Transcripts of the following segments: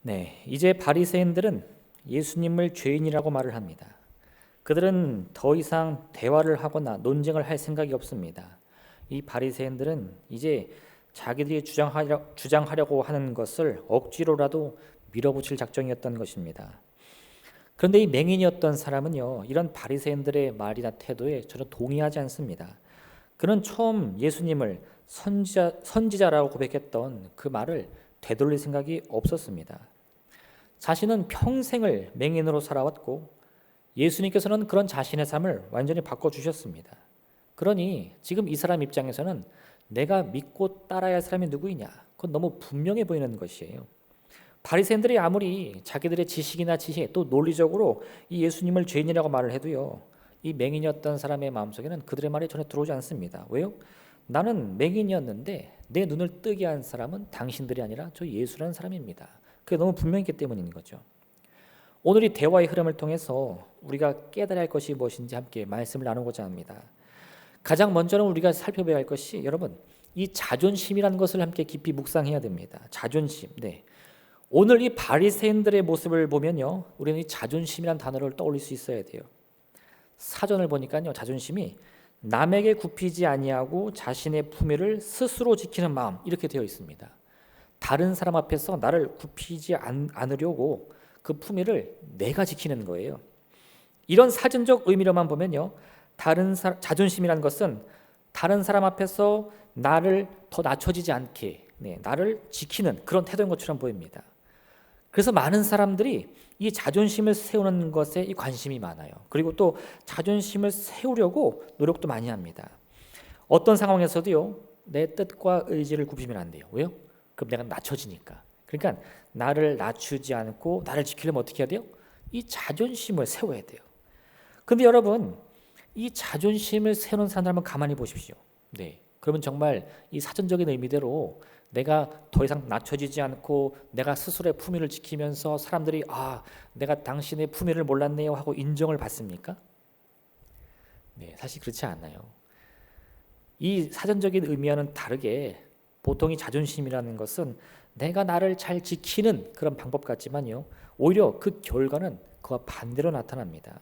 네, 이제 바리새인들은 예수님을 죄인이라고 말을 합니다. 그들은 더 이상 대화를 하거나 논쟁을 할 생각이 없습니다. 이 바리새인들은 이제 자기들이 주장하려고 하는 것을 억지로라도 밀어붙일 작정이었던 것입니다. 그런데 이 맹인이었던 사람은요, 이런 바리새인들의 말이나 태도에 전혀 동의하지 않습니다. 그는 처음 예수님을 선지자라고 고백했던 그 말을 되돌릴 생각이 없었습니다. 자신은 평생을 맹인으로 살아왔고 예수님께서는 그런 자신의 삶을 완전히 바꿔주셨습니다. 그러니 지금 이 사람 입장에서는 내가 믿고 따라야 할 사람이 누구이냐, 그건 너무 분명해 보이는 것이에요. 바리새인들이 아무리 자기들의 지식이나 지혜 또 논리적으로 이 예수님을 죄인이라고 말을 해도요, 이 맹인이었던 사람의 마음속에는 그들의 말이 전혀 들어오지 않습니다. 왜요? 나는 맹인이었는데 내 눈을 뜨게 한 사람은 당신들이 아니라 저 예수라는 사람입니다. 그게 너무 분명했기 때문인 거죠. 오늘 이 대화의 흐름을 통해서 우리가 깨달아야 할 것이 무엇인지 함께 말씀을 나누고자 합니다. 가장 먼저는 우리가 살펴봐야 할 것이, 여러분, 이 자존심이라는 것을 함께 깊이 묵상해야 됩니다. 자존심. 네. 오늘 이 바리새인들의 모습을 보면요, 우리는 이 자존심이라는 단어를 떠올릴 수 있어야 돼요. 사전을 보니까요, 자존심이 남에게 굽히지 아니하고 자신의 품위를 스스로 지키는 마음, 이렇게 되어 있습니다. 다른 사람 앞에서 나를 굽히지 않으려고 그 품위를 내가 지키는 거예요. 이런 사전적 의미로만 보면요, 자존심이라는 것은 다른 사람 앞에서 나를 더 낮춰지지 않게, 나를 지키는 그런 태도인 것처럼 보입니다. 그래서 많은 사람들이 이 자존심을 세우는 것에 이 관심이 많아요. 그리고 또 자존심을 세우려고 노력도 많이 합니다. 어떤 상황에서도요, 내 뜻과 의지를 굽히면 안 돼요. 왜요? 그럼 내가 낮춰지니까. 그러니까 나를 낮추지 않고 나를 지키려면 어떻게 해야 돼요? 이 자존심을 세워야 돼요. 근데 여러분, 이 자존심을 세우는 사람들 한번 가만히 보십시오. 네. 그러면 정말 이 사전적인 의미대로 내가 더 이상 낮춰지지 않고 내가 스스로의 품위를 지키면서 사람들이 내가 당신의 품위를 몰랐네요 하고 인정을 받습니까? 네, 사실 그렇지 않아요. 이 사전적인 의미와는 다르게 보통 이 자존심이라는 것은 내가 나를 잘 지키는 그런 방법 같지만요, 오히려 그 결과는 그와 반대로 나타납니다.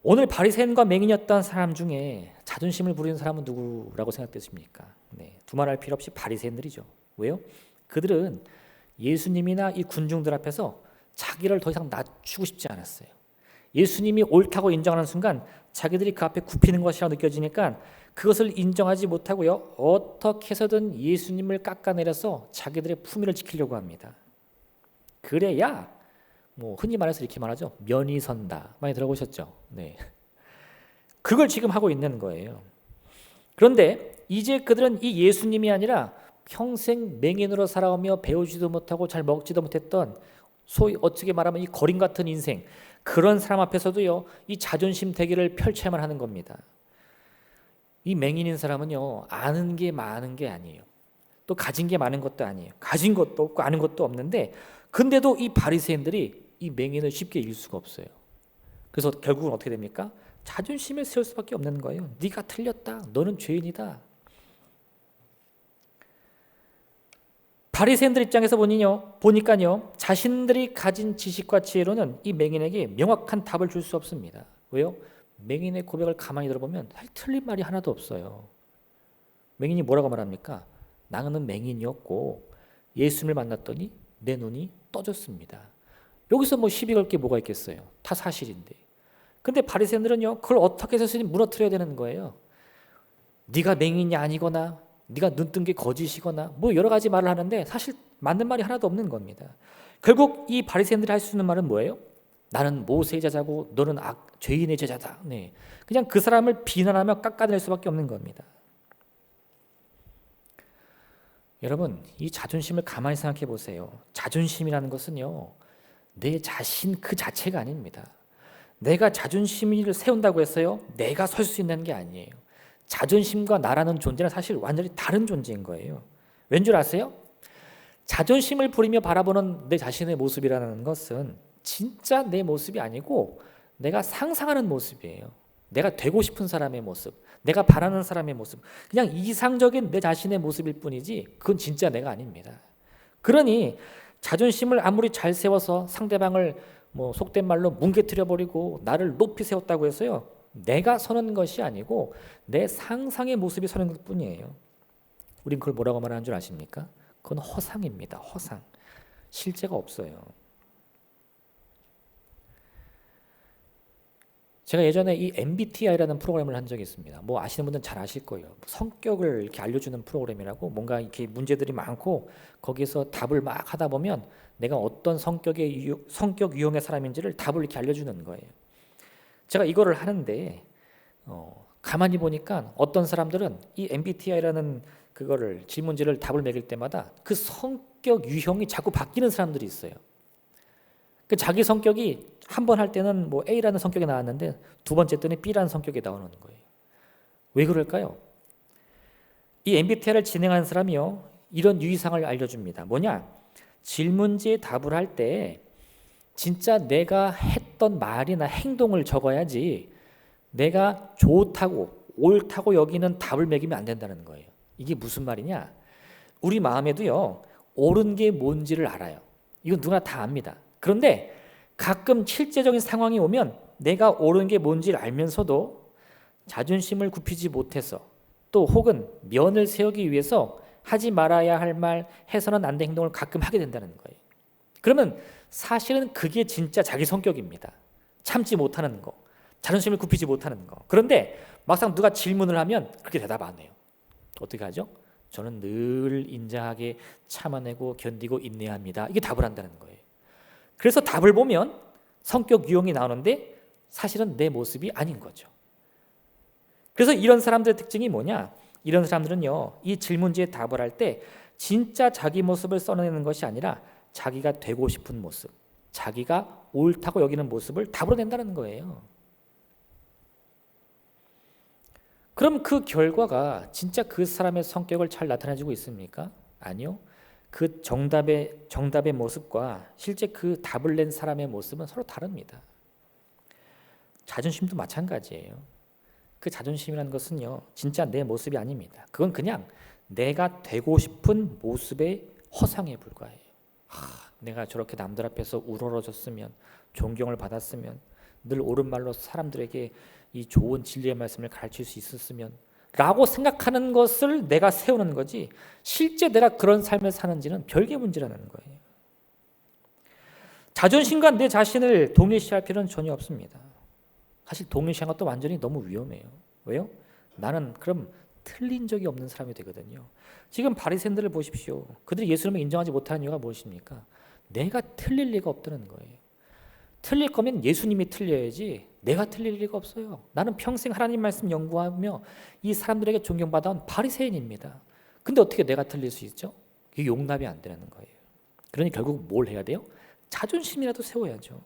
오늘 바리새인과 맹인이었던 사람 중에 자존심을 부리는 사람은 누구라고 생각되십니까? 네, 두말할 필요 없이 바리새인들이죠. 왜요? 그들은 예수님이나 이 군중들 앞에서 자기를 더 이상 낮추고 싶지 않았어요. 예수님이 옳다고 인정하는 순간 자기들이 그 앞에 굽히는 것이라고 느껴지니까 그것을 인정하지 못하고요, 어떻게 해서든 예수님을 깎아내려서 자기들의 품위를 지키려고 합니다. 그래야 흔히 말해서 이렇게 말하죠. 면이 선다. 많이 들어보셨죠? 네. 그걸 지금 하고 있는 거예요. 그런데 이제 그들은 이 예수님이 아니라 평생 맹인으로 살아오며 배우지도 못하고 잘 먹지도 못했던, 소위 어떻게 말하면 이 거림 같은 인생, 그런 사람 앞에서도요, 이 자존심 대결을 펼쳐야만 하는 겁니다. 이 맹인인 사람은요, 아는 게 많은 게 아니에요. 또 가진 게 많은 것도 아니에요. 가진 것도 없고 아는 것도 없는데, 근데도 이 바리새인들이 이 맹인을 쉽게 이길 수가 없어요. 그래서 결국은 어떻게 됩니까? 자존심을 세울 수밖에 없는 거예요. 네가 틀렸다. 너는 죄인이다. 바리새인들 입장에서 보니까요, 자신들이 가진 지식과 지혜로는 이 맹인에게 명확한 답을 줄 수 없습니다. 왜요? 맹인의 고백을 가만히 들어보면 사실 틀린 말이 하나도 없어요. 맹인이 뭐라고 말합니까? 나는 맹인이었고 예수님을 만났더니 내 눈이 떠졌습니다. 여기서 시비 걸 게 뭐가 있겠어요? 다 사실인데. 근데 바리새인들은요, 그걸 어떻게 해서든 무너뜨려야 되는 거예요. 네가 맹인이 아니거나 네가 눈 뜬 게 거짓이거나 여러 가지 말을 하는데 사실 맞는 말이 하나도 없는 겁니다. 결국 이 바리새인들이 할 수 있는 말은 뭐예요? 나는 모세의 제자고 너는 죄인의 제자다. 네. 그냥 그 사람을 비난하며 깎아낼 수밖에 없는 겁니다. 여러분, 이 자존심을 가만히 생각해 보세요. 자존심이라는 것은요, 내 자신 그 자체가 아닙니다. 내가 자존심을 세운다고 했어요, 내가 설 수 있는 게 아니에요. 자존심과 나라는 존재는 사실 완전히 다른 존재인 거예요. 왠 줄 아세요? 자존심을 부리며 바라보는 내 자신의 모습이라는 것은 진짜 내 모습이 아니고 내가 상상하는 모습이에요. 내가 되고 싶은 사람의 모습, 내가 바라는 사람의 모습, 그냥 이상적인 내 자신의 모습일 뿐이지 그건 진짜 내가 아닙니다. 그러니 자존심을 아무리 잘 세워서 상대방을 속된 말로 뭉개뜨려 버리고 나를 높이 세웠다고 해서요, 내가 서는 것이 아니고 내 상상의 모습이 서는 것뿐이에요. 우린 그걸 뭐라고 말하는 줄 아십니까? 그건 허상입니다. 허상. 실제가 없어요. 제가 예전에 이 MBTI라는 프로그램을 한 적이 있습니다. 아시는 분들은 잘 아실 거예요. 성격을 이렇게 알려주는 프로그램이라고, 뭔가 이렇게 문제들이 많고 거기서 답을 막 하다 보면 내가 어떤 성격 유형의 사람인지를 답을 이렇게 알려주는 거예요. 제가 이거를 하는데 가만히 보니까 어떤 사람들은 이 MBTI라는 그거를 질문지를 답을 매길 때마다 그 성격 유형이 자꾸 바뀌는 사람들이 있어요. 그 자기 성격이 한 번 할 때는 A라는 성격이 나왔는데 두 번째 때는 B라는 성격이 나오는 거예요. 왜 그럴까요? 이 MBTI를 진행하는 사람이요, 이런 유의사항을 알려줍니다. 뭐냐? 질문지에 답을 할 때 진짜 내가 했던 말이나 행동을 적어야지 내가 좋다고 옳다고 여기는 답을 매기면 안 된다는 거예요. 이게 무슨 말이냐? 우리 마음에도요, 옳은 게 뭔지를 알아요. 이건 누구나 다 압니다. 그런데 가끔 실제적인 상황이 오면 내가 옳은 게 뭔지를 알면서도 자존심을 굽히지 못해서, 또 혹은 면을 세우기 위해서 하지 말아야 할 말, 해서는 안 될 행동을 가끔 하게 된다는 거예요. 그러면 사실은 그게 진짜 자기 성격입니다. 참지 못하는 거, 자존심을 굽히지 못하는 거. 그런데 막상 누가 질문을 하면 그렇게 대답 안 해요. 어떻게 하죠? 저는 늘 인자하게 참아내고 견디고 인내합니다. 이게 답을 한다는 거예요. 그래서 답을 보면 성격 유형이 나오는데 사실은 내 모습이 아닌 거죠. 그래서 이런 사람들의 특징이 뭐냐? 이런 사람들은요, 이 질문지에 답을 할 때 진짜 자기 모습을 써내는 것이 아니라 자기가 되고 싶은 모습, 자기가 옳다고 여기는 모습을 답으로 낸다는 거예요. 그럼 그 결과가 진짜 그 사람의 성격을 잘 나타내주고 있습니까? 아니요. 그 정답의 모습과 실제 그 답을 낸 사람의 모습은 서로 다릅니다. 자존심도 마찬가지예요. 그 자존심이라는 것은요, 진짜 내 모습이 아닙니다. 그건 그냥 내가 되고 싶은 모습의 허상에 불과해요. 내가 저렇게 남들 앞에서 우러러졌으면, 존경을 받았으면, 늘 옳은 말로 사람들에게 이 좋은 진리의 말씀을 가르칠 수 있었으면 라고 생각하는 것을 내가 세우는 거지, 실제 내가 그런 삶을 사는지는 별개 문제라는 거예요. 자존심과 내 자신을 동일시할 필요는 전혀 없습니다. 사실 동일시한 것도 완전히 너무 위험해요. 왜요? 나는 그럼 틀린 적이 없는 사람이 되거든요. 지금 바리새인들을 보십시오. 그들이 예수님을 인정하지 못하는 이유가 무엇입니까? 내가 틀릴 리가 없다는 거예요. 틀릴 거면 예수님이 틀려야지 내가 틀릴 리가 없어요. 나는 평생 하나님 말씀 연구하며 이 사람들에게 존경받아온 바리새인입니다. 근데 어떻게 내가 틀릴 수 있죠? 이게 용납이 안 되는 거예요. 그러니 결국 뭘 해야 돼요? 자존심이라도 세워야죠.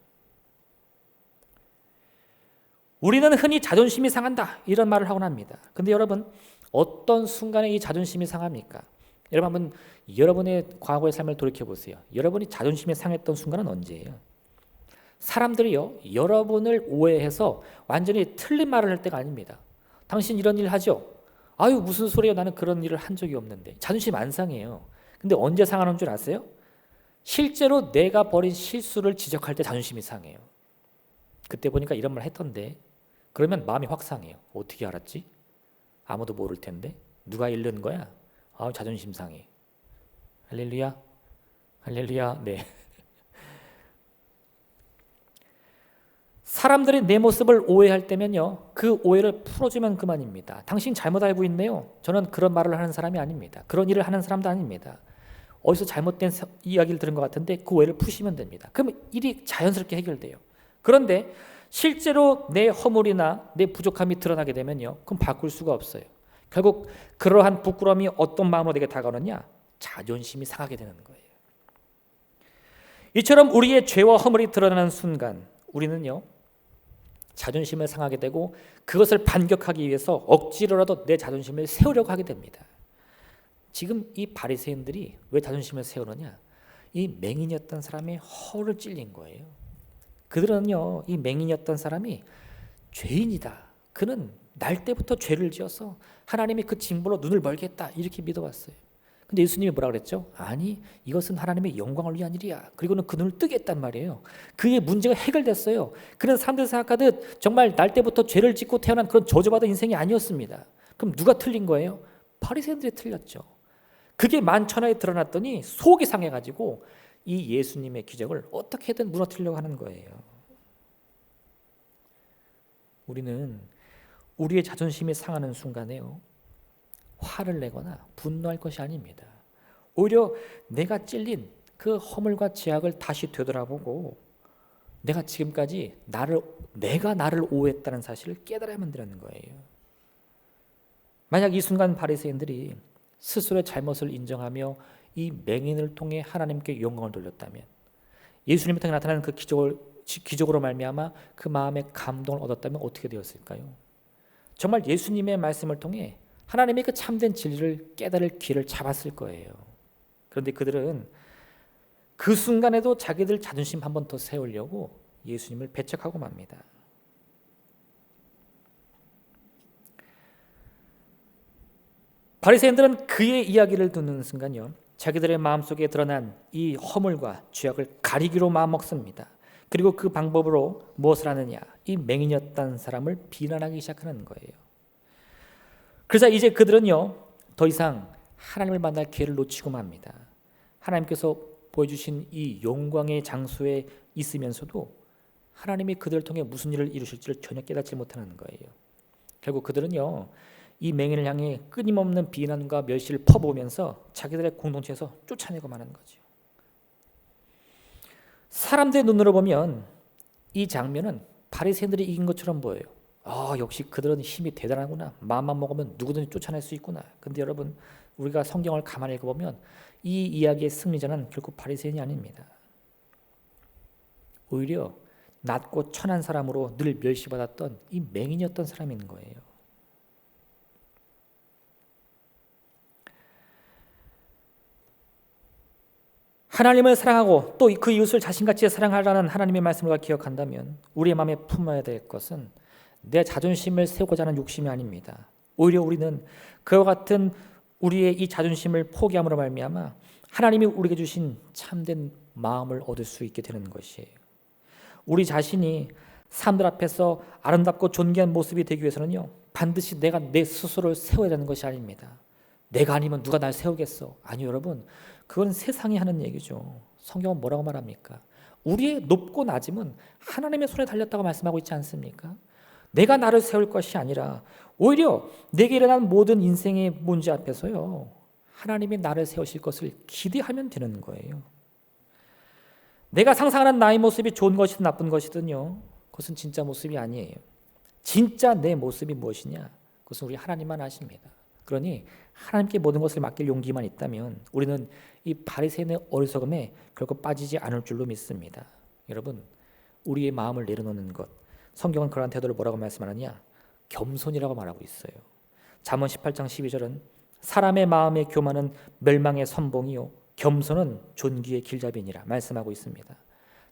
우리는 흔히 자존심이 상한다 이런 말을 하곤 합니다. 근데 여러분, 어떤 순간에 이 자존심이 상합니까? 여러분 한번 여러분의 과거의 삶을 돌이켜 보세요. 여러분이 자존심이 상했던 순간은 언제예요? 사람들이요, 여러분을 오해해서 완전히 틀린 말을 할 때가 아닙니다. 당신 이런 일 하죠? 아유, 무슨 소리예요? 나는 그런 일을 한 적이 없는데. 자존심 안 상해요. 근데 언제 상하는 줄 아세요? 실제로 내가 벌인 실수를 지적할 때 자존심이 상해요. 그때 보니까 이런 말 했던데. 그러면 마음이 확 상해요. 어떻게 알았지? 아무도 모를 텐데. 누가 잃는 거야? 아우, 자존심 상해. 할렐루야. 할렐루야. 네. 사람들이 내 모습을 오해할 때면요, 그 오해를 풀어주면 그만입니다. 당신 잘못 알고 있네요. 저는 그런 말을 하는 사람이 아닙니다. 그런 일을 하는 사람도 아닙니다. 어디서 잘못된 이야기를 들은 것 같은데 그 오해를 푸시면 됩니다. 그러면 일이 자연스럽게 해결돼요. 그런데 실제로 내 허물이나 내 부족함이 드러나게 되면요, 그럼 바꿀 수가 없어요. 결국 그러한 부끄러움이 어떤 마음으로 내게 다가오느냐? 자존심이 상하게 되는 거예요. 이처럼 우리의 죄와 허물이 드러나는 순간 우리는요, 자존심을 상하게 되고 그것을 반격하기 위해서 억지로라도 내 자존심을 세우려고 하게 됩니다. 지금 이 바리새인들이 왜 자존심을 세우느냐? 이 맹인이었던 사람의 허를 찔린 거예요. 그들은요, 이 맹인이었던 사람이 죄인이다. 그는 날 때부터 죄를 지어서 하나님이 그 징벌로 눈을 멀게 했다. 이렇게 믿어왔어요. 근데 예수님이 뭐라 그랬죠? 아니, 이것은 하나님의 영광을 위한 일이야. 그리고는 그 눈을 뜨게 했단 말이에요. 그의 문제가 해결됐어요. 그래서 사람들이 생각하듯 정말 날 때부터 죄를 짓고 태어난 그런 저주받은 인생이 아니었습니다. 그럼 누가 틀린 거예요? 바리새인들이 틀렸죠. 그게 만천하에 드러났더니 속이 상해가지고 이 예수님의 기적을 어떻게든 무너뜨리려고 하는 거예요. 우리는 우리의 자존심이 상하는 순간에요, 화를 내거나 분노할 것이 아닙니다. 오히려 내가 찔린 그 허물과 죄악을 다시 되돌아보고 내가 지금까지 내가 나를 오해했다는 사실을 깨달아야만 되는 거예요. 만약 이 순간 바리새인들이 스스로의 잘못을 인정하며 이 맹인을 통해 하나님께 영광을 돌렸다면, 예수님이 통해 나타나는 그 기적으로 말미암아 그 마음에 감동을 얻었다면 어떻게 되었을까요? 정말 예수님의 말씀을 통해 하나님의 그 참된 진리를 깨달을 기회를 잡았을 거예요. 그런데 그들은 그 순간에도 자기들 자존심 한 번 더 세우려고 예수님을 배척하고 맙니다. 바리새인들은 그의 이야기를 듣는 순간요, 자기들의 마음속에 드러난 이 허물과 죄악을 가리기로 마음먹습니다. 그리고 그 방법으로 무엇을 하느냐? 이 맹인이었던 사람을 비난하기 시작하는 거예요. 그래서 이제 그들은요, 더 이상 하나님을 만날 기회를 놓치고 맙니다. 하나님께서 보여주신 이 영광의 장소에 있으면서도 하나님이 그들을 통해 무슨 일을 이루실지를 전혀 깨닫지 못하는 거예요. 결국 그들은요, 이 맹인을 향해 끊임없는 비난과 멸시를 퍼부으면서 자기들의 공동체에서 쫓아내고 마는 거죠. 사람들의 눈으로 보면 이 장면은 바리새인들이 이긴 것처럼 보여요. 역시 그들은 힘이 대단하구나. 마음만 먹으면 누구든지 쫓아낼 수 있구나. 근데 여러분, 우리가 성경을 가만히 읽어보면 이 이야기의 승리자는 결국 바리새인이 아닙니다. 오히려 낮고 천한 사람으로 늘 멸시받았던 이 맹인이었던 사람인 거예요. 하나님을 사랑하고 또 그 이웃을 자신같이 사랑하라는 하나님의 말씀을 우리가 기억한다면 우리의 마음에 품어야 될 것은 내 자존심을 세우고자 하는 욕심이 아닙니다. 오히려 우리는 그와 같은 우리의 이 자존심을 포기함으로 말미암아 하나님이 우리에게 주신 참된 마음을 얻을 수 있게 되는 것이에요. 우리 자신이 사람들 앞에서 아름답고 존귀한 모습이 되기 위해서는요, 반드시 내가 내 스스로를 세워야 되는 것이 아닙니다. 내가 아니면 누가 날 세우겠어? 아니요, 여러분, 그건 세상이 하는 얘기죠. 성경은 뭐라고 말합니까? 우리의 높고 낮음은 하나님의 손에 달렸다고 말씀하고 있지 않습니까? 내가 나를 세울 것이 아니라 오히려 내게 일어난 모든 인생의 문제 앞에서요, 하나님이 나를 세우실 것을 기대하면 되는 거예요. 내가 상상하는 나의 모습이 좋은 것이든 나쁜 것이든요, 그것은 진짜 모습이 아니에요. 진짜 내 모습이 무엇이냐? 그것은 우리 하나님만 아십니다. 그러니 하나님께 모든 것을 맡길 용기만 있다면 우리는 이 바리새인의 어리석음에 결코 빠지지 않을 줄로 믿습니다. 여러분, 우리의 마음을 내려놓는 것, 성경은 그러한 태도를 뭐라고 말씀하느냐? 겸손이라고 말하고 있어요. 잠언 18장 12절은 사람의 마음의 교만은 멸망의 선봉이요 겸손은 존귀의 길잡이니라 말씀하고 있습니다.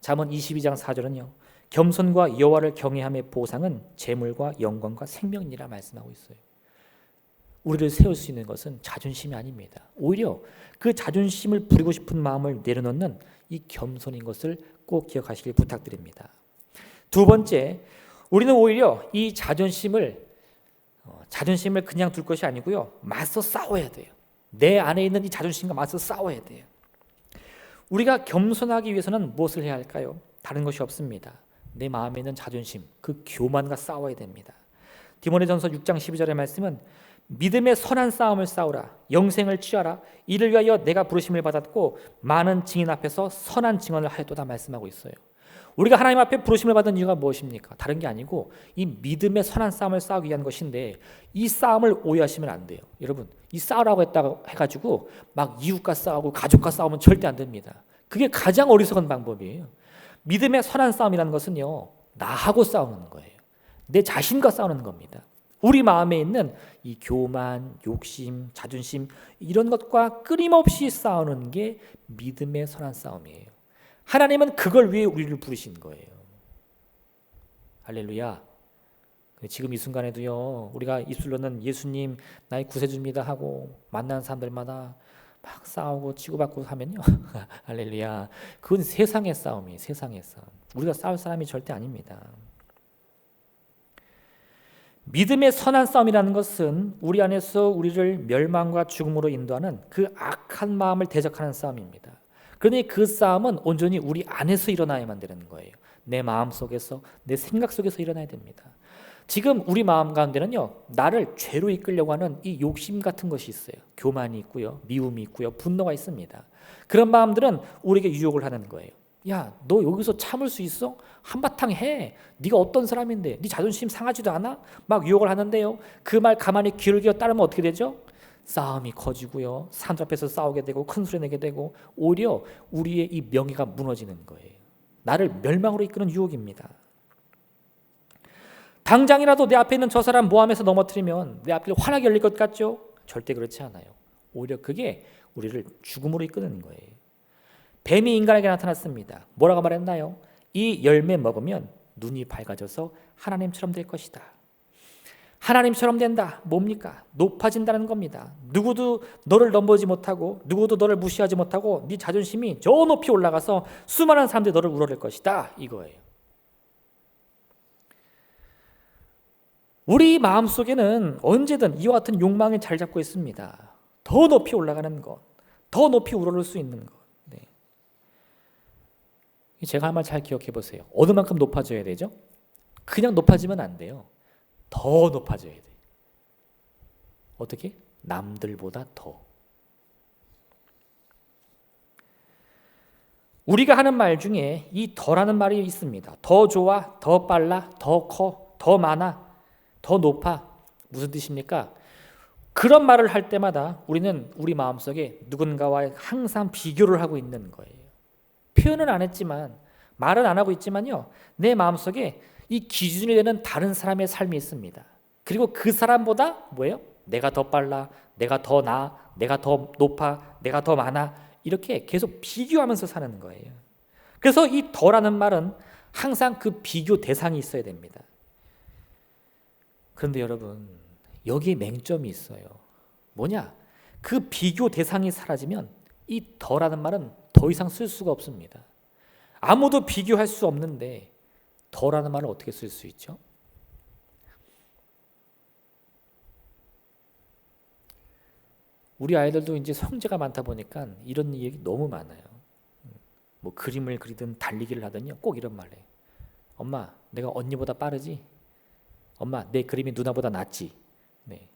잠언 22장 4절은요, 겸손과 여호와를 경외함의 보상은 재물과 영광과 생명이니라 말씀하고 있어요. 우리를 세울 수 있는 것은 자존심이 아닙니다. 오히려 그 자존심을 부리고 싶은 마음을 내려놓는 이 겸손인 것을 꼭 기억하시길 부탁드립니다. 두 번째, 우리는 오히려 이 자존심을 그냥 둘 것이 아니고요, 맞서 싸워야 돼요. 내 안에 있는 이 자존심과 맞서 싸워야 돼요. 우리가 겸손하기 위해서는 무엇을 해야 할까요? 다른 것이 없습니다. 내 마음에 있는 자존심, 그 교만과 싸워야 됩니다. 디모데전서 6장 12절의 말씀은 믿음의 선한 싸움을 싸우라. 영생을 취하라. 이를 위하여 내가 부르심을 받았고 많은 증인 앞에서 선한 증언을 하였도다 말씀하고 있어요. 우리가 하나님 앞에 부르심을 받은 이유가 무엇입니까? 다른 게 아니고 이 믿음의 선한 싸움을 싸우기 위한 것인데, 이 싸움을 오해하시면 안 돼요. 여러분, 이 싸우라고 했다고 해가지고 막 이웃과 싸우고 가족과 싸우면 절대 안 됩니다. 그게 가장 어리석은 방법이에요. 믿음의 선한 싸움이라는 것은요, 나하고 싸우는 거예요. 내 자신과 싸우는 겁니다. 우리 마음에 있는 이 교만, 욕심, 자존심, 이런 것과 끊임없이 싸우는 게 믿음의 선한 싸움이에요. 하나님은 그걸 위해 우리를 부르신 거예요. 할렐루야. 지금 이 순간에도요, 우리가 입술로는 예수님 나의 구세주입니다 하고 만나는 사람들마다 막 싸우고 치고받고 하면요. 할렐루야. 그건 세상의 싸움이에요. 세상의 싸움. 우리가 싸울 사람이 절대 아닙니다. 믿음의 선한 싸움이라는 것은 우리 안에서 우리를 멸망과 죽음으로 인도하는 그 악한 마음을 대적하는 싸움입니다. 그러니 그 싸움은 온전히 우리 안에서 일어나야만 되는 거예요. 내 마음 속에서, 내 생각 속에서 일어나야 됩니다. 지금 우리 마음 가운데는요, 나를 죄로 이끌려고 하는 이 욕심 같은 것이 있어요. 교만이 있고요, 미움이 있고요, 분노가 있습니다. 그런 마음들은 우리에게 유혹을 하는 거예요. 야, 너 여기서 참을 수 있어? 한바탕 해. 네가 어떤 사람인데? 네 자존심 상하지도 않아? 막 유혹을 하는데요. 그 말 가만히 귀를 기어 따르면 어떻게 되죠? 싸움이 커지고요. 사람들 앞에서 싸우게 되고 큰 소리 내게 되고 오히려 우리의 이 명예가 무너지는 거예요. 나를 멸망으로 이끄는 유혹입니다. 당장이라도 내 앞에 있는 저 사람 모함에서 넘어뜨리면 내 앞이 환하게 열릴 것 같죠? 절대 그렇지 않아요. 오히려 그게 우리를 죽음으로 이끄는 거예요. 뱀이 인간에게 나타났습니다. 뭐라고 말했나요? 이 열매 먹으면 눈이 밝아져서 하나님처럼 될 것이다. 하나님처럼 된다. 뭡니까? 높아진다는 겁니다. 누구도 너를 넘보지 못하고 누구도 너를 무시하지 못하고 네 자존심이 저 높이 올라가서 수많은 사람들이 너를 우러낼 것이다. 이거예요. 우리 마음속에는 언제든 이와 같은 욕망이 자리 잡고 있습니다. 더 높이 올라가는 것, 더 높이 우러를 수 있는 것. 네. 제가 한 말 잘 기억해 보세요. 어느 만큼 높아져야 되죠? 그냥 높아지면 안 돼요. 더 높아져야 돼요. 어떻게? 남들보다 더. 우리가 하는 말 중에 이 더라는 말이 있습니다. 더 좋아, 더 빨라, 더 커, 더 많아, 더 높아. 무슨 뜻입니까? 그런 말을 할 때마다 우리는 우리 마음속에 누군가와 항상 비교를 하고 있는 거예요. 표현은 안 했지만, 말은 안 하고 있지만요, 내 마음속에 이 기준이 되는 다른 사람의 삶이 있습니다. 그리고 그 사람보다 뭐예요? 내가 더 빨라, 내가 더 나아, 내가 더 높아, 내가 더 많아, 이렇게 계속 비교하면서 사는 거예요. 그래서 이 더라는 말은 항상 그 비교 대상이 있어야 됩니다. 그런데 여러분, 여기에 맹점이 있어요. 뭐냐? 그 비교 대상이 사라지면 이 더라는 말은 더 이상 쓸 수가 없습니다. 아무도 비교할 수 없는데 더라는 말을 어떻게 쓸 수 있죠? 우리 아이들도 이제 성재가 많다 보니까 이런 얘기 너무 많아요. 뭐 그림을 그리든 달리기를 하든요, 꼭 이런 말 해요. 엄마, 내가 언니보다 빠르지? 엄마, 내 그림이 누나보다 낫지? 네.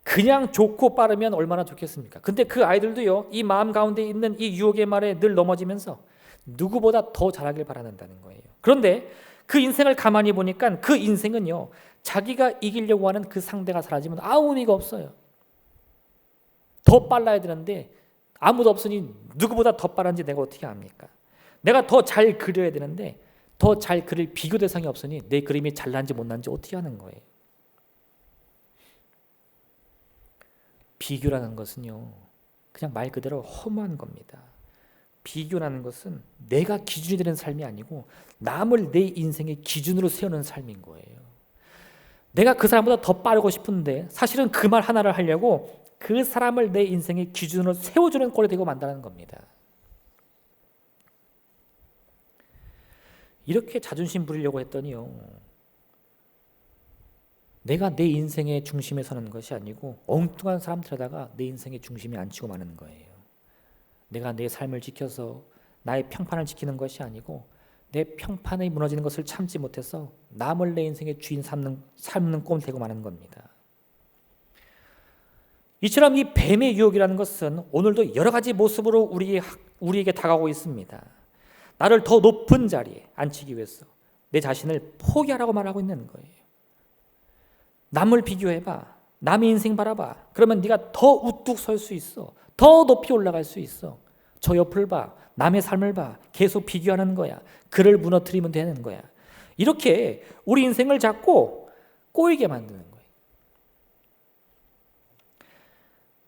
그냥 좋고 빠르면 얼마나 좋겠습니까? 근데 그 아이들도요, 이 마음 가운데 있는 이 유혹의 말에 늘 넘어지면서 누구보다 더 잘하길 바라는다는 거예요. 그런데 그 인생을 가만히 보니까 그 인생은요, 자기가 이기려고 하는 그 상대가 사라지면 아무 의미가 없어요. 더 빨라야 되는데 아무도 없으니 누구보다 더 빠른지 내가 어떻게 압니까? 내가 더 잘 그려야 되는데 더 잘 그릴 비교 대상이 없으니 내 그림이 잘난지 못난지 어떻게 하는 거예요? 비교라는 것은요, 그냥 말 그대로 허무한 겁니다. 비교라는 것은 내가 기준이 되는 삶이 아니고 남을 내 인생의 기준으로 세우는 삶인 거예요. 내가 그 사람보다 더 빠르고 싶은데 사실은 그 말 하나를 하려고 그 사람을 내 인생의 기준으로 세워주는 꼴이 되고 만다는 겁니다. 이렇게 자존심 부리려고 했더니요, 내가 내 인생의 중심에 서는 것이 아니고 엉뚱한 사람들에다가 내 인생의 중심에 앉히고 마는 거예요. 내가 내 삶을 지켜서 나의 평판을 지키는 것이 아니고 내 평판이 무너지는 것을 참지 못해서 남을 내 인생의 주인 삼는 꼴이 되고 마는 겁니다. 이처럼 이 뱀의 유혹이라는 것은 오늘도 여러 가지 모습으로 우리에게 다가오고 있습니다. 나를 더 높은 자리에 앉히기 위해서 내 자신을 포기하라고 말하고 있는 거예요. 남을 비교해봐. 남의 인생 바라봐. 그러면 네가 더 우뚝 설 수 있어. 더 높이 올라갈 수 있어. 저 옆을 봐. 남의 삶을 봐. 계속 비교하는 거야. 그를 무너뜨리면 되는 거야. 이렇게 우리 인생을 자꾸 꼬이게 만드는 거예요.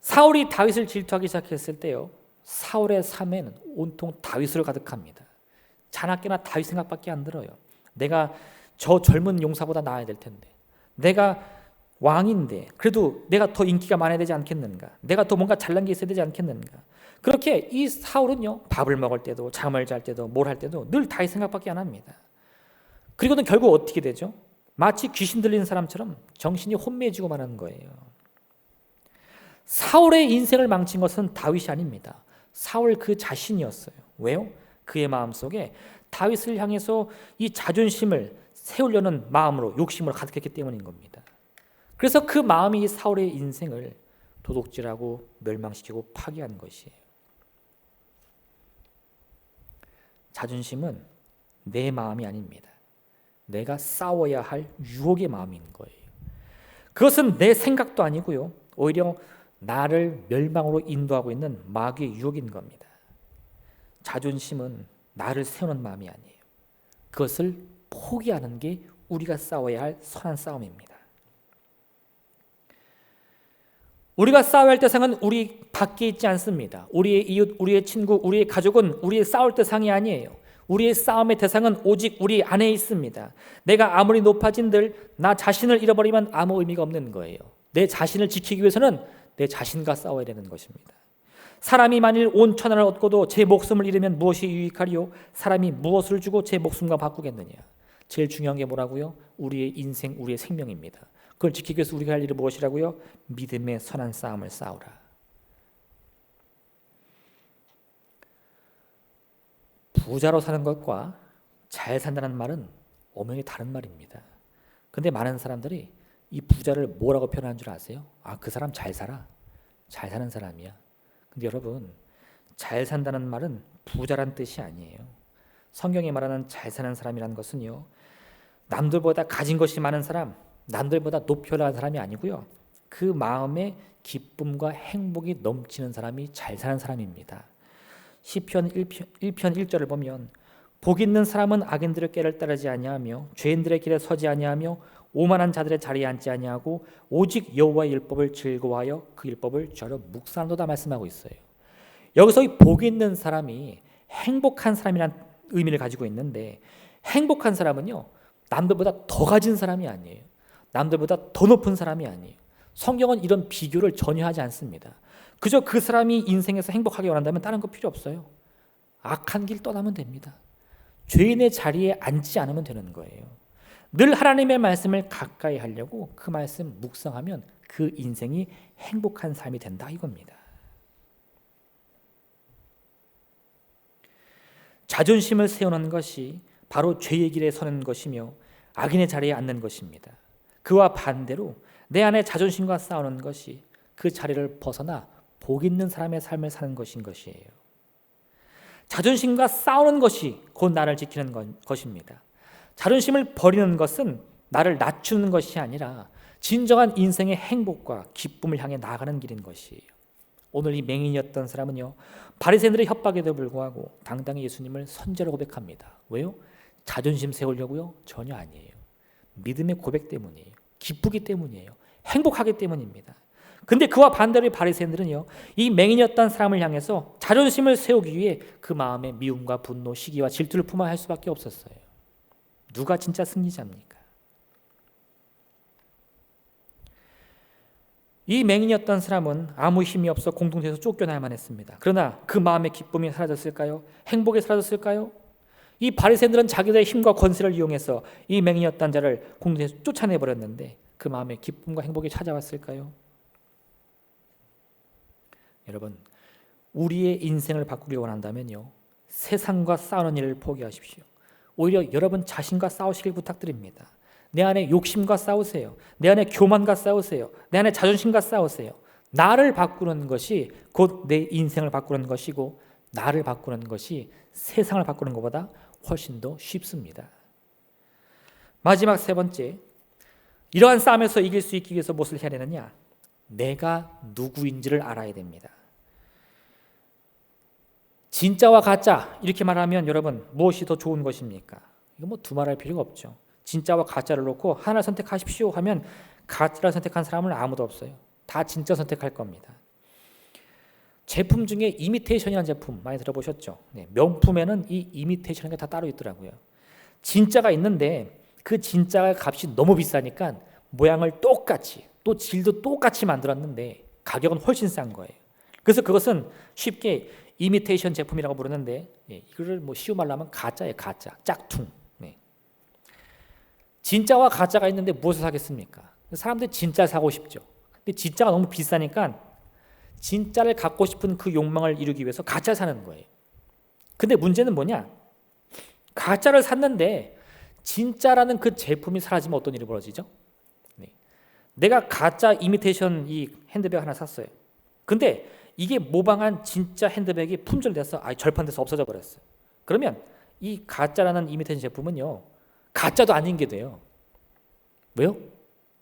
사울이 다윗을 질투하기 시작했을 때요, 사울의 삶에는 온통 다윗으로 가득합니다. 자나깨나 다윗 생각밖에 안 들어요. 내가 저 젊은 용사보다 나아야 될 텐데, 내가 왕인데 그래도 내가 더 인기가 많아야 되지 않겠는가? 내가 더 뭔가 잘난 게 있어야 되지 않겠는가? 그렇게 이 사울은요, 밥을 먹을 때도 잠을 잘 때도 뭘 할 때도 늘 다윗 생각밖에 안 합니다. 그리고는 결국 어떻게 되죠? 마치 귀신 들린 사람처럼 정신이 혼미해지고 말하는 거예요. 사울의 인생을 망친 것은 다윗이 아닙니다. 사울 그 자신이었어요. 왜요? 그의 마음속에 다윗을 향해서 이 자존심을 세우려는 마음으로 욕심으로 가득했기 때문인 겁니다. 그래서 그 마음이 사울의 인생을 도둑질하고 멸망시키고 파괴한 것이에요. 자존심은 내 마음이 아닙니다. 내가 싸워야 할 유혹의 마음인 거예요. 그것은 내 생각도 아니고요, 오히려 나를 멸망으로 인도하고 있는 마귀의 유혹인 겁니다. 자존심은 나를 세우는 마음이 아니에요. 그것을 포기하는 게 우리가 싸워야 할 선한 싸움입니다. 우리가 싸워야 할 대상은 우리 밖에 있지 않습니다. 우리의 이웃, 우리의 친구, 우리의 가족은 우리의 싸울 대상이 아니에요. 우리의 싸움의 대상은 오직 우리 안에 있습니다. 내가 아무리 높아진들 나 자신을 잃어버리면 아무 의미가 없는 거예요. 내 자신을 지키기 위해서는 내 자신과 싸워야 되는 것입니다. 사람이 만일 온 천하를 얻고도 제 목숨을 잃으면 무엇이 유익하리요? 사람이 무엇을 주고 제 목숨과 바꾸겠느냐? 제일 중요한 게 뭐라고요? 우리의 인생, 우리의 생명입니다. 그걸 지키기 위해서 우리가 할 일은 무엇이라고요? 믿음의 선한 싸움을 싸우라. 부자로 사는 것과 잘 산다는 말은 엄연히 다른 말입니다. 근데 많은 사람들이 이 부자를 뭐라고 표현하는 줄 아세요? 아, 그 사람 잘 살아. 잘 사는 사람이야. 근데 여러분, 잘 산다는 말은 부자란 뜻이 아니에요. 성경이 말하는 잘 사는 사람이라는 것은요, 남들보다 가진 것이 많은 사람, 남들보다 높이 올라간 사람이 아니고요, 그 마음에 기쁨과 행복이 넘치는 사람이 잘 사는 사람입니다. 시편 1편 1절을 보면 복 있는 사람은 악인들의 꾀를 따르지 아니하며 죄인들의 길에 서지 아니하며 오만한 자들의 자리에 앉지 아니하고 오직 여호와의 율법을 즐거워하여 그 율법을 주로 묵상한도다 말씀하고 있어요. 여기서 이 복 있는 사람이 행복한 사람이라는 의미를 가지고 있는데, 행복한 사람은요, 남들보다 더 가진 사람이 아니에요. 남들보다 더 높은 사람이 아니에요. 성경은 이런 비교를 전혀 하지 않습니다. 그저 그 사람이 인생에서 행복하게 원한다면 다른 거 필요 없어요. 악한 길 떠나면 됩니다. 죄인의 자리에 앉지 않으면 되는 거예요. 늘 하나님의 말씀을 가까이 하려고 그 말씀 묵상하면 그 인생이 행복한 삶이 된다 이겁니다. 자존심을 세우는 것이 바로 죄의 길에 서는 것이며 악인의 자리에 앉는 것입니다. 그와 반대로 내 안에 자존심과 싸우는 것이 그 자리를 벗어나 복 있는 사람의 삶을 사는 것인 것이에요. 자존심과 싸우는 것이 곧 나를 지키는 것입니다. 자존심을 버리는 것은 나를 낮추는 것이 아니라 진정한 인생의 행복과 기쁨을 향해 나아가는 길인 것이에요. 오늘 이 맹인이었던 사람은요, 바리새인들의 협박에도 불구하고 당당히 예수님을 선제로 고백합니다. 왜요? 자존심 세우려고요? 전혀 아니에요. 믿음의 고백 때문이에요. 기쁘기 때문이에요. 행복하기 때문입니다. 근데 그와 반대로 바리새인들은요, 이 맹인이었던 사람을 향해서 자존심을 세우기 위해 그 마음에 미움과 분노, 시기와 질투를 품어야 할 수밖에 없었어요. 누가 진짜 승리자입니까? 이 맹인이었던 사람은 아무 힘이 없어 공동체에서 쫓겨나야만 했습니다. 그러나 그 마음의 기쁨이 사라졌을까요? 행복이 사라졌을까요? 이 바리새인들은 자기들의 힘과 권세를 이용해서 이 맹인이었던 자를 공동체에서 쫓아내버렸는데 그 마음의 기쁨과 행복이 찾아왔을까요? 여러분, 우리의 인생을 바꾸기 원한다면요, 세상과 싸우는 일을 포기하십시오. 오히려 여러분 자신과 싸우시길 부탁드립니다. 내 안에 욕심과 싸우세요. 내 안에 교만과 싸우세요. 내 안에 자존심과 싸우세요. 나를 바꾸는 것이 곧 내 인생을 바꾸는 것이고, 나를 바꾸는 것이 세상을 바꾸는 것보다 훨씬 더 쉽습니다. 마지막 세 번째, 이러한 싸움에서 이길 수 있기 위해서 무엇을 해야 되느냐? 내가 누구인지를 알아야 됩니다. 진짜와 가짜 이렇게 말하면 여러분 무엇이 더 좋은 것입니까? 이거 뭐 두말할 필요가 없죠. 진짜와 가짜를 놓고 하나를 선택하십시오 하면 가짜를 선택한 사람은 아무도 없어요. 다 진짜 선택할 겁니다. 제품 중에 이미테이션이라는 제품 많이 들어보셨죠? 네, 명품에는 이 이미테이션이 다 따로 있더라고요. 진짜가 있는데 그 진짜의 값이 너무 비싸니까 모양을 똑같이 또 질도 똑같이 만들었는데 가격은 훨씬 싼 거예요. 그래서 그것은 쉽게 이미테이션 제품이라고 부르는데 이거를 뭐 쉬운 말로 하면 가짜예요. 가짜, 짝퉁. 진짜와 가짜가 있는데 무엇을 사겠습니까? 사람들이 진짜 사고 싶죠. 근데 진짜가 너무 비싸니까 진짜를 갖고 싶은 그 욕망을 이루기 위해서 가짜를 사는 거예요. 근데 문제는 뭐냐? 가짜를 샀는데 진짜라는 그 제품이 사라지면 어떤 일이 벌어지죠? 내가 가짜 이미테이션 이 핸드백 하나 샀어요. 근데 이게 모방한 진짜 핸드백이 품절돼서 절판돼서 없어져 버렸어요. 그러면 이 가짜라는 이미테이션 제품은요, 가짜도 아닌 게 돼요. 왜요?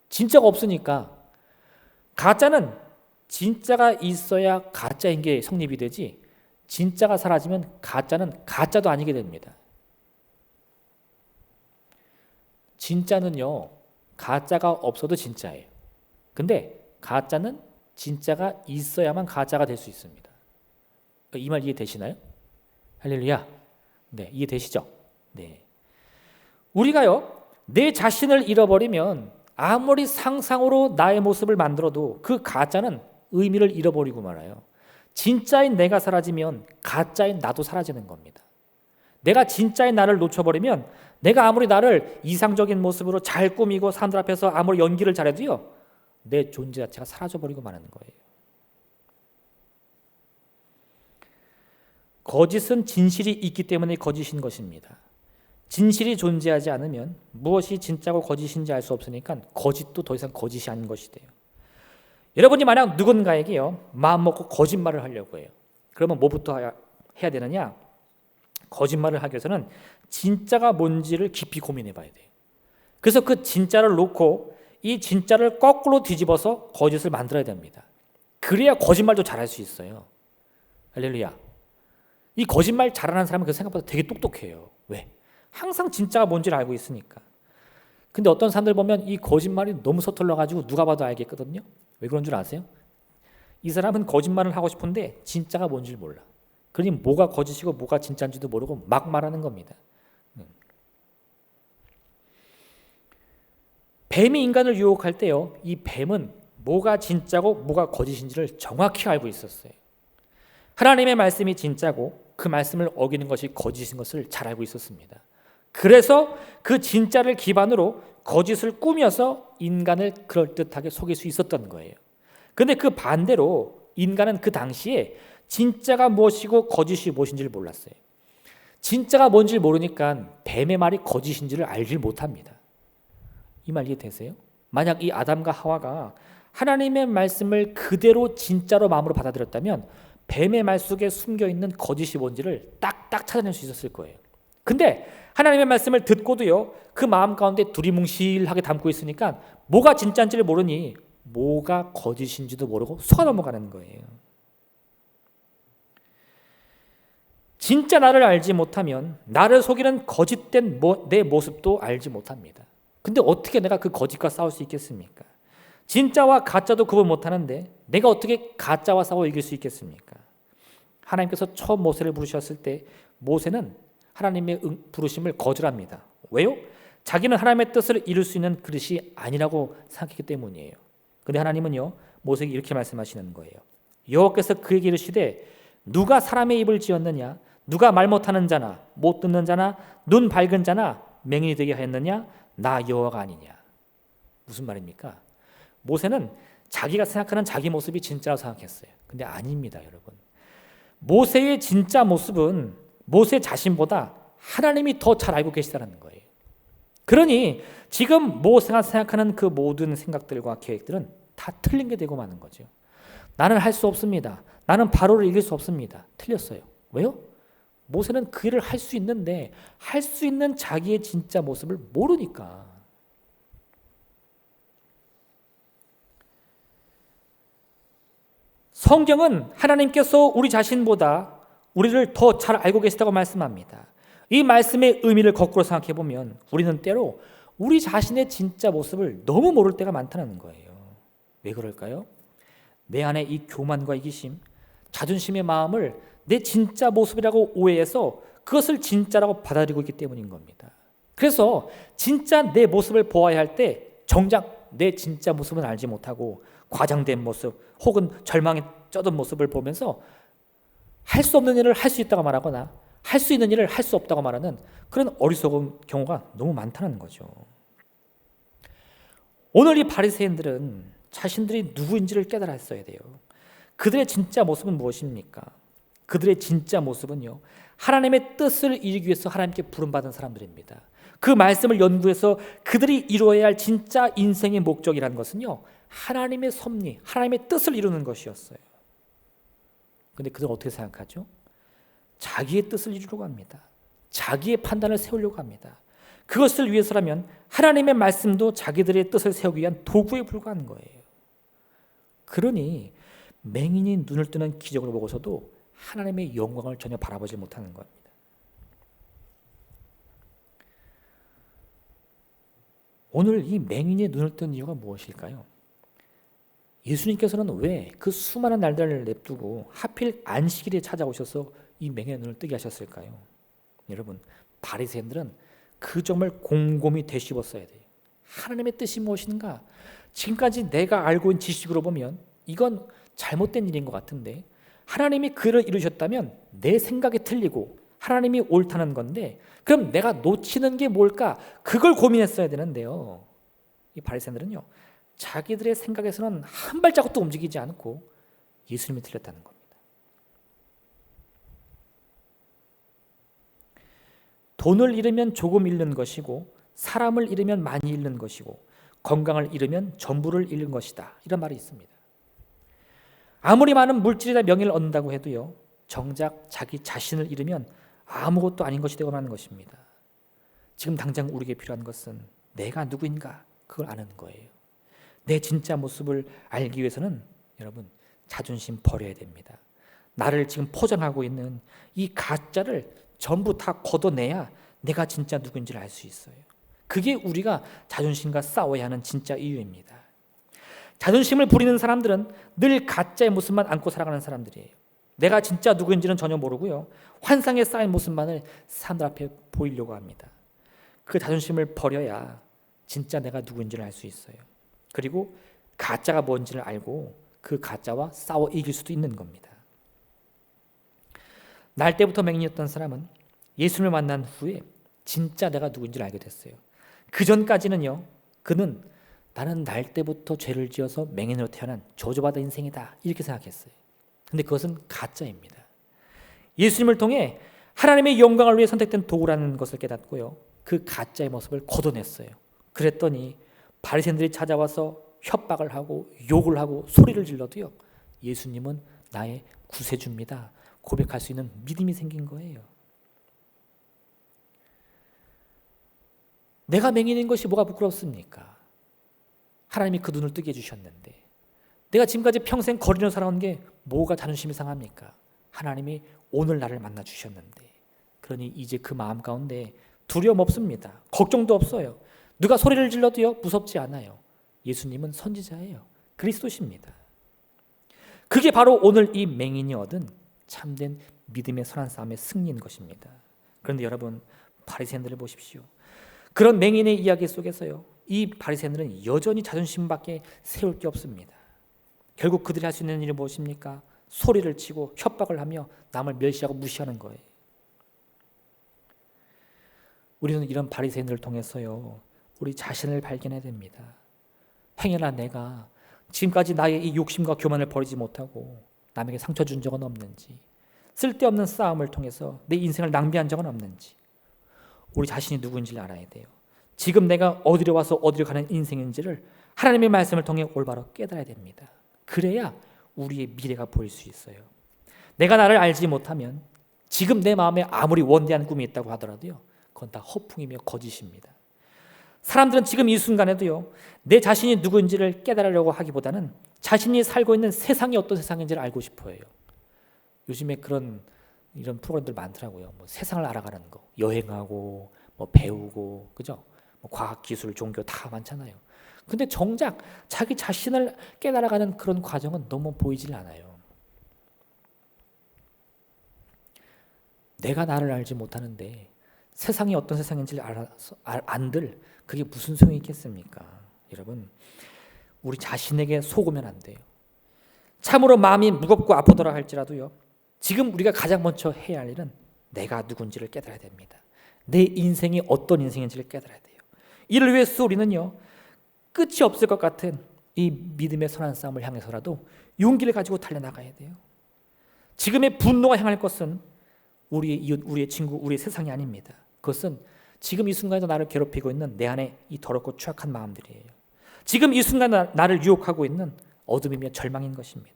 진짜가 없으니까. 가짜는 진짜가 있어야 가짜인 게 성립이 되지, 진짜가 사라지면 가짜는 가짜도 아니게 됩니다. 진짜는요, 가짜가 없어도 진짜예요. 근데 가짜는 진짜가 있어야만 가짜가 될 수 있습니다. 이 말 이해되시나요? 할렐루야. 네, 이해되시죠? 네. 우리가요, 내 자신을 잃어버리면 아무리 상상으로 나의 모습을 만들어도 그 가짜는 의미를 잃어버리고 말아요. 진짜인 내가 사라지면 가짜인 나도 사라지는 겁니다. 내가 진짜인 나를 놓쳐버리면 내가 아무리 나를 이상적인 모습으로 잘 꾸미고 사람들 앞에서 아무리 연기를 잘해도요, 내 존재 자체가 사라져버리고 마는 거예요. 거짓은 진실이 있기 때문에 거짓인 것입니다. 진실이 존재하지 않으면 무엇이 진짜고 거짓인지 알 수 없으니까 거짓도 더 이상 거짓이 아닌 것이 돼요. 여러분이 만약 누군가에게요, 마음 먹고 거짓말을 하려고 해요. 그러면 뭐부터 해야 되느냐? 거짓말을 하기 위해서는 진짜가 뭔지를 깊이 고민해 봐야 돼요. 그래서 그 진짜를 놓고 이 진짜를 거꾸로 뒤집어서 거짓을 만들어야 됩니다. 그래야 거짓말도 잘할 수 있어요. 할렐루야. 이 거짓말 잘하는 사람은 그 생각보다 되게 똑똑해요. 왜? 항상 진짜가 뭔지를 알고 있으니까. 근데 어떤 사람들 보면 이 거짓말이 너무 서툴러가지고 누가 봐도 알겠거든요. 왜 그런 줄 아세요? 이 사람은 거짓말을 하고 싶은데 진짜가 뭔지를 몰라. 그러니 뭐가 거짓이고 뭐가 진짜인지도 모르고 막 말하는 겁니다. 뱀이 인간을 유혹할 때요, 이 뱀은 뭐가 진짜고 뭐가 거짓인지를 정확히 알고 있었어요. 하나님의 말씀이 진짜고 그 말씀을 어기는 것이 거짓인 것을 잘 알고 있었습니다. 그래서 그 진짜를 기반으로 거짓을 꾸며서 인간을 그럴듯하게 속일 수 있었던 거예요. 그런데 그 반대로 인간은 그 당시에 진짜가 무엇이고 거짓이 무엇인지를 몰랐어요. 진짜가 뭔지를 모르니까 뱀의 말이 거짓인지를 알질 못합니다. 이 말 이해되세요? 만약 이 아담과 하와가 하나님의 말씀을 그대로 진짜로 마음으로 받아들였다면 뱀의 말 속에 숨겨있는 거짓이 뭔지를 딱딱 찾아낼 수 있었을 거예요. 근데 하나님의 말씀을 듣고도요, 그 마음 가운데 두리뭉실하게 담고 있으니까 뭐가 진짜인지를 모르니 뭐가 거짓인지도 모르고 속아 넘어가는 거예요. 진짜 나를 알지 못하면 나를 속이는 거짓된 내 모습도 알지 못합니다. 근데 어떻게 내가 그 거짓과 싸울 수 있겠습니까? 진짜와 가짜도 구분 못하는데 내가 어떻게 가짜와 싸워 이길 수 있겠습니까? 하나님께서 처음 모세를 부르셨을 때 모세는 하나님의 부르심을 거절합니다. 왜요? 자기는 하나님의 뜻을 이룰 수 있는 그릇이 아니라고 생각했기 때문이에요. 근데 하나님은요, 모세에게 이렇게 말씀하시는 거예요. 여호와께서 그에게 이르시되 누가 사람의 입을 지었느냐? 누가 말 못하는 자나 못 듣는 자나 눈 밝은 자나 맹인이 되게 하였느냐? 나 여호와가 아니냐? 무슨 말입니까? 모세는 자기가 생각하는 자기 모습이 진짜라고 생각했어요. 근데 아닙니다, 여러분. 모세의 진짜 모습은 모세 자신보다 하나님이 더 잘 알고 계시다는 거예요. 그러니 지금 모세가 생각하는 그 모든 생각들과 계획들은 다 틀린 게 되고 마는 거죠. 나는 할 수 없습니다. 나는 바로를 이길 수 없습니다. 틀렸어요. 왜요? 모세는 그 일을 할 수 있는데 할 수 있는 자기의 진짜 모습을 모르니까. 성경은 하나님께서 우리 자신보다 우리를 더 잘 알고 계시다고 말씀합니다. 이 말씀의 의미를 거꾸로 생각해 보면 우리는 때로 우리 자신의 진짜 모습을 너무 모를 때가 많다는 거예요. 왜 그럴까요? 내 안에 이 교만과 이기심, 자존심의 마음을 내 진짜 모습이라고 오해해서 그것을 진짜라고 받아들이고 있기 때문인 겁니다. 그래서 진짜 내 모습을 보아야 할 때 정작 내 진짜 모습은 알지 못하고 과장된 모습 혹은 절망에 쩌든 모습을 보면서 할 수 없는 일을 할 수 있다고 말하거나 할 수 있는 일을 할 수 없다고 말하는 그런 어리석은 경우가 너무 많다는 거죠. 오늘 이 바리새인들은 자신들이 누구인지를 깨달았어야 돼요. 그들의 진짜 모습은 무엇입니까? 그들의 진짜 모습은요, 하나님의 뜻을 이루기 위해서 하나님께 부름받은 사람들입니다. 그 말씀을 연구해서 그들이 이루어야 할 진짜 인생의 목적이라는 것은요, 하나님의 섭리, 하나님의 뜻을 이루는 것이었어요. 그런데 그들은 어떻게 생각하죠? 자기의 뜻을 이루려고 합니다. 자기의 판단을 세우려고 합니다. 그것을 위해서라면 하나님의 말씀도 자기들의 뜻을 세우기 위한 도구에 불과한 거예요. 그러니 맹인이 눈을 뜨는 기적을 보고서도 하나님의 영광을 전혀 바라보지 못하는 겁니다. 오늘 이 맹인의 눈을 뜬 이유가 무엇일까요? 예수님께서는 왜 그 수많은 날들을 냅두고 하필 안식일에 찾아오셔서 이 맹인의 눈을 뜨게 하셨을까요? 여러분, 바리새인들은 그 점을 곰곰이 되씹었어야 돼요. 하나님의 뜻이 무엇인가? 지금까지 내가 알고 있는 지식으로 보면 이건 잘못된 일인 것 같은데 하나님이 그를 이루셨다면 내 생각이 틀리고 하나님이 옳다는 건데 그럼 내가 놓치는 게 뭘까? 그걸 고민했어야 되는데요. 이 바리새인들은요, 자기들의 생각에서는 한 발자국도 움직이지 않고 예수님이 틀렸다는 겁니다. 돈을 잃으면 조금 잃는 것이고 사람을 잃으면 많이 잃는 것이고 건강을 잃으면 전부를 잃는 것이다. 이런 말이 있습니다. 아무리 많은 물질이나 명예를 얻는다고 해도요, 정작 자기 자신을 잃으면 아무것도 아닌 것이 되고 마는 것입니다. 지금 당장 우리에게 필요한 것은 내가 누구인가 그걸 아는 거예요. 내 진짜 모습을 알기 위해서는 여러분 자존심 버려야 됩니다. 나를 지금 포장하고 있는 이 가짜를 전부 다 걷어내야 내가 진짜 누구인지를 알 수 있어요. 그게 우리가 자존심과 싸워야 하는 진짜 이유입니다. 자존심을 부리는 사람들은 늘 가짜의 모습만 안고 살아가는 사람들이에요. 내가 진짜 누구인지는 전혀 모르고요, 환상에 쌓인 모습만을 사람들 앞에 보이려고 합니다. 그 자존심을 버려야 진짜 내가 누구인지를 알 수 있어요. 그리고 가짜가 뭔지를 알고 그 가짜와 싸워 이길 수도 있는 겁니다. 날 때부터 맹인이었던 사람은 예수님을 만난 후에 진짜 내가 누구인지를 알게 됐어요. 그 전까지는요, 그는 나는 날 때부터 죄를 지어서 맹인으로 태어난 저주받은 인생이다 이렇게 생각했어요. 근데 그것은 가짜입니다. 예수님을 통해 하나님의 영광을 위해 선택된 도구라는 것을 깨닫고요, 그 가짜의 모습을 걷어냈어요. 그랬더니 바리새인들이 찾아와서 협박을 하고 욕을 하고 소리를 질러도요, 예수님은 나의 구세주입니다 고백할 수 있는 믿음이 생긴 거예요. 내가 맹인인 것이 뭐가 부끄럽습니까? 하나님이 그 눈을 뜨게 해주셨는데 내가 지금까지 평생 거리로 살아온 게 뭐가 자존심이 상합니까? 하나님이 오늘 나를 만나 주셨는데, 그러니 이제 그 마음 가운데 두려움 없습니다. 걱정도 없어요. 누가 소리를 질러도요 무섭지 않아요. 예수님은 선지자예요. 그리스도십니다. 그게 바로 오늘 이 맹인이 얻은 참된 믿음의 선한 싸움의 승리인 것입니다. 그런데 여러분, 바리새인들을 보십시오. 그런 맹인의 이야기 속에서요, 이 바리새인들은 여전히 자존심밖에 세울 게 없습니다. 결국 그들이 할 수 있는 일이 무엇입니까? 소리를 치고 협박을 하며 남을 멸시하고 무시하는 거예요. 우리는 이런 바리새인들을 통해서요, 우리 자신을 발견해야 됩니다. 행여나 내가 지금까지 나의 이 욕심과 교만을 버리지 못하고 남에게 상처 준 적은 없는지, 쓸데없는 싸움을 통해서 내 인생을 낭비한 적은 없는지, 우리 자신이 누구인지를 알아야 돼요. 지금 내가 어디로 와서 어디로 가는 인생인지를 하나님의 말씀을 통해 올바로 깨달아야 됩니다. 그래야 우리의 미래가 보일 수 있어요. 내가 나를 알지 못하면 지금 내 마음에 아무리 원대한 꿈이 있다고 하더라도요, 그건 다 허풍이며 거짓입니다. 사람들은 지금 이 순간에도요, 내 자신이 누구인지를 깨달으려고 하기보다는 자신이 살고 있는 세상이 어떤 세상인지를 알고 싶어 해요. 요즘에 이런 프로그램들 많더라고요. 뭐 세상을 알아가는 거, 여행하고 뭐 배우고, 그죠? 뭐 과학, 기술, 종교 다 많잖아요. 근데 정작 자기 자신을 깨달아가는 그런 과정은 너무 보이질 않아요. 내가 나를 알지 못하는데 세상이 어떤 세상인지를 안들 그게 무슨 소용이 있겠습니까? 여러분, 우리 자신에게 속으면 안 돼요. 참으로 마음이 무겁고 아프더라 할지라도요, 지금 우리가 가장 먼저 해야 할 일은 내가 누군지를 깨달아야 됩니다. 내 인생이 어떤 인생인지를 깨달아야 돼요. 이를 위해서 우리는요, 끝이 없을 것 같은 이 믿음의 선한 싸움을 향해서라도 용기를 가지고 달려나가야 돼요. 지금의 분노가 향할 것은 우리의 이웃, 우리의 친구, 우리의 세상이 아닙니다. 그것은 지금 이 순간에도 나를 괴롭히고 있는 내 안에 이 더럽고 추악한 마음들이에요. 지금 이 순간 나를 유혹하고 있는 어둠이며 절망인 것입니다.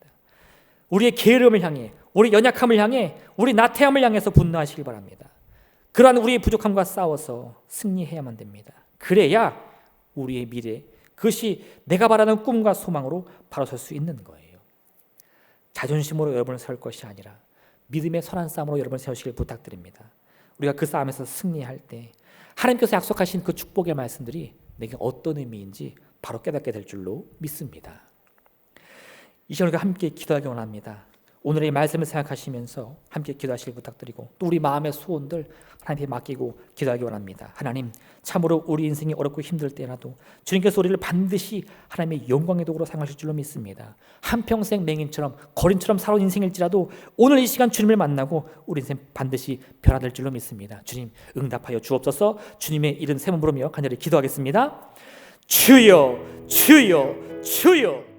우리의 게으름을 향해, 우리 연약함을 향해, 우리 나태함을 향해서 분노하시길 바랍니다. 그러한 우리의 부족함과 싸워서 승리해야만 됩니다. 그래야 우리의 미래, 그것이 내가 바라는 꿈과 소망으로 바로 설 수 있는 거예요. 자존심으로 여러분을 세울 것이 아니라 믿음의 선한 싸움으로 여러분을 세우시길 부탁드립니다. 우리가 그 싸움에서 승리할 때 하나님께서 약속하신 그 축복의 말씀들이 내게 어떤 의미인지 바로 깨닫게 될 줄로 믿습니다. 이 시간 우리가 함께 기도하기 원합니다. 오늘의 말씀을 생각하시면서 함께 기도하시길 부탁드리고, 또 우리 마음의 소원들 하나님께 맡기고 기도하기 원합니다. 하나님, 참으로 우리 인생이 어렵고 힘들 때라도 주님께서 우리를 반드시 하나님의 영광의 도구로 사용하실 줄로 믿습니다. 한평생 맹인처럼 거린처럼 살아온 인생일지라도 오늘 이 시간 주님을 만나고 우리 인생 반드시 변화될 줄로 믿습니다. 주님, 응답하여 주옵소서. 주님의 이름 세 번 부르며 간절히 기도하겠습니다. 주여, 주여, 주여.